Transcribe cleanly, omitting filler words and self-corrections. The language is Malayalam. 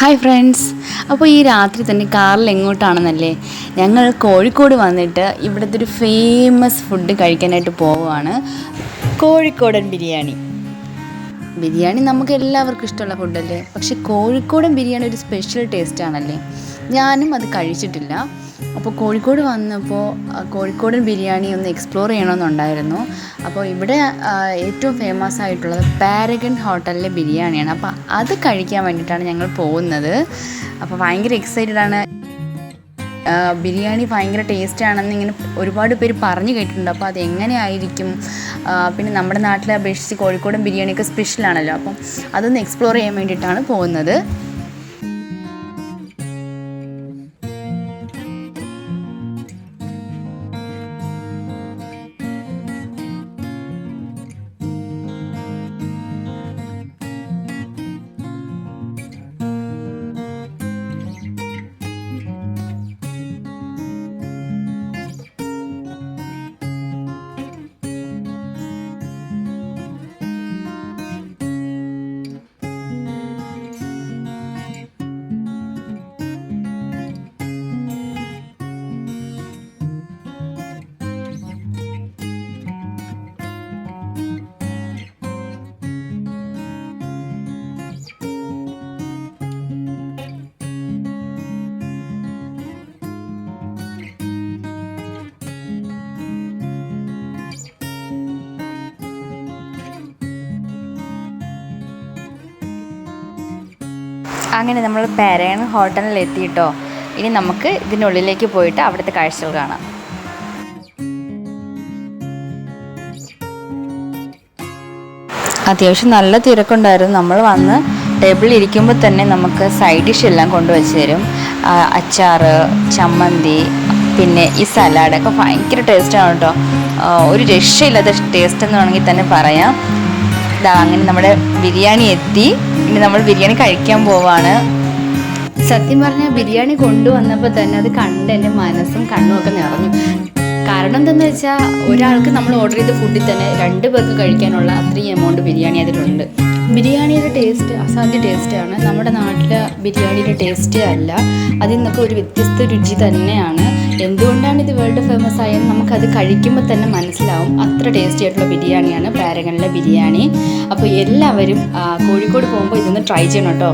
ഹായ് ഫ്രണ്ട്സ്, അപ്പോൾ ഈ രാത്രി തന്നെ കാറിൽ എങ്ങോട്ടാണെന്നല്ലേ? ഞങ്ങൾ കോഴിക്കോട് വന്നിട്ട് ഇവിടുത്തെ ഒരു ഫേമസ് ഫുഡ് കഴിക്കാനായിട്ട് പോവുകയാണ്. കോഴിക്കോടൻ ബിരിയാണി. ബിരിയാണി നമുക്ക് എല്ലാവർക്കും ഇഷ്ടമുള്ള ഫുഡല്ലേ, പക്ഷെ കോഴിക്കോടൻ ബിരിയാണി ഒരു സ്പെഷ്യൽ ടേസ്റ്റ് ആണല്ലേ. ഞാനും അത് കഴിച്ചിട്ടില്ല. അപ്പോൾ കോഴിക്കോട് വന്നപ്പോൾ കോഴിക്കോടൻ ബിരിയാണി ഒന്ന് എക്സ്പ്ലോർ ചെയ്യണമെന്നുണ്ടായിരുന്നു. അപ്പോൾ ഇവിടെ ഏറ്റവും ഫേമസ് ആയിട്ടുള്ളത് പാരഗൺ ഹോട്ടലിലെ ബിരിയാണിയാണ്. അപ്പോൾ അത് കഴിക്കാൻ വേണ്ടിയിട്ടാണ് ഞങ്ങൾ പോകുന്നത്. അപ്പോൾ ഭയങ്കര എക്സൈറ്റഡ് ആണ്. ബിരിയാണി ഭയങ്കര ടേസ്റ്റാണെന്ന് ഇങ്ങനെ ഒരുപാട് പേര് പറഞ്ഞു കേട്ടിട്ടുണ്ട്. അപ്പോൾ അതെങ്ങനെയായിരിക്കും, പിന്നെ നമ്മുടെ നാട്ടിലെ അപേക്ഷിച്ച് കോഴിക്കോടൻ ബിരിയാണിയൊക്കെ സ്പെഷ്യലാണല്ലോ. അപ്പം അതൊന്ന് എക്സ്പ്ലോർ ചെയ്യാൻ വേണ്ടിയിട്ടാണ് പോകുന്നത്. അങ്ങനെ നമ്മൾ പാരഗൺ ഹോട്ടലിൽ എത്തിയിട്ടോ. ഇനി നമുക്ക് ഇതിനുള്ളിലേക്ക് പോയിട്ട് അവിടുത്തെ കാഴ്ചകൾ കാണാം. അത്യാവശ്യം നല്ല തിരക്കുണ്ടായിരുന്നു. നമ്മൾ വന്ന് ടേബിളിൽ ഇരിക്കുമ്പോൾ തന്നെ നമുക്ക് സൈഡ് ഡിഷ് എല്ലാം കൊണ്ടുവച്ച് തരും. അച്ചാറ്, ചമ്മന്തി, പിന്നെ ഈ സലാഡൊക്കെ ഭയങ്കര ടേസ്റ്റാണ് കേട്ടോ. ഒരു രക്ഷയില്ലാത്ത ടേസ്റ്റ് എന്ന് വേണമെങ്കിൽ തന്നെ പറയാം. അങ്ങനെ നമ്മുടെ ബിരിയാണി എത്തി. ഇനി നമ്മൾ ബിരിയാണി കഴിക്കാൻ പോവാണ്. സത്യം പറഞ്ഞാൽ ബിരിയാണി കൊണ്ടുവന്നപ്പോൾ തന്നെ അത് കണ്ട് എൻ്റെ മനസ്സും കണ്ണും ഒക്കെ നിറഞ്ഞു. കാരണം എന്താണെന്ന് വെച്ചാൽ ഒരാൾക്ക് നമ്മൾ ഓർഡർ ചെയ്ത ഫുഡിൽ തന്നെ 2 പേർക്ക് കഴിക്കാനുള്ള അത്രയും എമൗണ്ട് ബിരിയാണി അതിലുണ്ട്. ബിരിയാണിയുടെ ടേസ്റ്റ് അസാധ്യ ടേസ്റ്റാണ്. നമ്മുടെ നാട്ടിലെ ബിരിയാണിയുടെ ടേസ്റ്റ് അല്ല, അതിൽ നിന്നൊക്കെ ഒരു വ്യത്യസ്ത രുചി തന്നെയാണ്. എന്തുകൊണ്ടാണ് ഇത് വേൾഡ് ഫേമസ് ആയത് നമുക്കത് കഴിക്കുമ്പോൾ തന്നെ മനസ്സിലാവും. അത്ര ടേസ്റ്റി ആയിട്ടുള്ള ബിരിയാണിയാണ് പാരഗണിലെ ബിരിയാണി. അപ്പോൾ എല്ലാവരും കോഴിക്കോട് പോകുമ്പോൾ ഇതൊന്ന് ട്രൈ ചെയ്യണം കേട്ടോ.